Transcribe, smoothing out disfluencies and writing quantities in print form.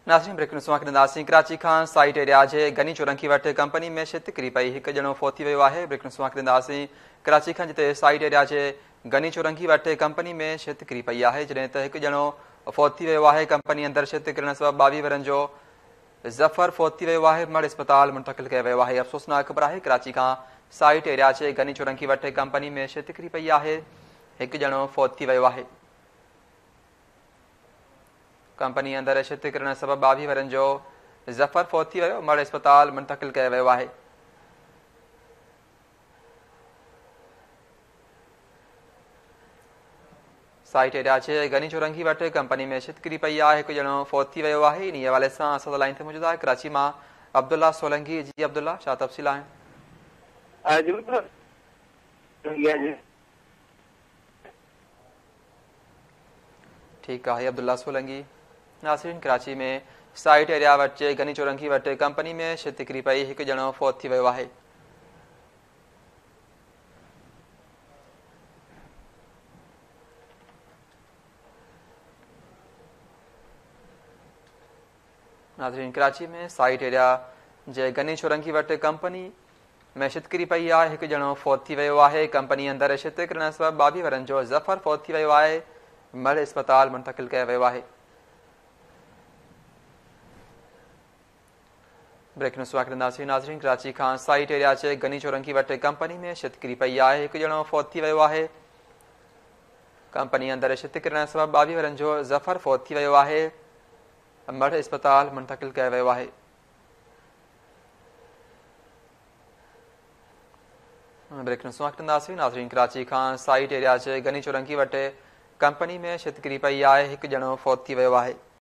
नाज़रीन brake news कंदासीं। कराची खां साइट एरिया जे गनी चोरंकी वटि कंपनी में शित किरी पई, हिकु ॼणो फौत थी वियो आहे। ब्रेक न्यूज़ कंदासीं। कराची खां जिते साइट एरिया जे गनी चोरंकी वटि कंपनी में शित किरी पई आहे, जॾहिं त हिकु ॼणो फौत थी वियो आहे। कंपनी अंदरि शित किरण सबबि 22 वरनि जो ज़फ़र फौत थी वियो आहे, मड़ अस्पताल मुंतक़िल कयो वियो आहे। अफ़सोसनाक ख़बर आहे, कराची खां साइट एरिया जे गनी चोरंकी वटि कंपनी में शित किरी पई आहे, हिकु ॼणो फौत थी वियो आहे। कंपनी अंदरि शित किरण सबबि 22 वरनि जो ज़फ़र फौत थी वियो, मड़ अस्पताल मुंतक़िल कयो वियो आहे। साइट एरिया जे गनी चोरंगी वटि कंपनी में शित किरी पई आहे, हिकु ॼणो फौत थी वियो आहे। इन हवाले सां असां लाइन ते मौजूदु आहे कराची मां अब्दुल्ला सोलंगी। जी अब्दुल्ला, छा तफ़सील आहिनि? ठीकु आहे अब्दुल्ला सोलंगी। नाज़रीन, कराची में साइट एरिया वटि गनी चोरंगी वटि कंपनी में शित किरी पई, हिकु ॼणो फौत थी वियो आहे। नाज़रीन, कराची में साइट एरिया जे गनी चोरंगी वटि कंपनी में शित किरी पई आहे, हिकु ॼणो फौत थी वियो आहे। कंपनी अंदरि शित किरण सबबि 22 वरनि जो ज़फ़र फौत थी वियो आहे, मड़ अस्पताल मुंतक़िल कयो वियो आहे। ब्रेक न्यूज़ कंदासीं। नाज़रीन, कराची खां साइट एरिया जे गनी चोरंगी वटि कंपनी में शित किरी पई आहे, हिकु ॼणो फौत थी वियो आहे। कंपनी अंदरि शित किरण सबबि 22 वरनि जो ज़फ़र फौत थी वियो आहे, मड़ अस्पताल मुंतक़िल कयो वियो आहे। ब्रेक न्यूज़ कंदासीं। नाज़रीन, कराची खां साइट एरिया जे गनी चोरंगी वटि कंपनी में शित किरी पई आहे, हिकु ॼणो फौत थी वियो आहे।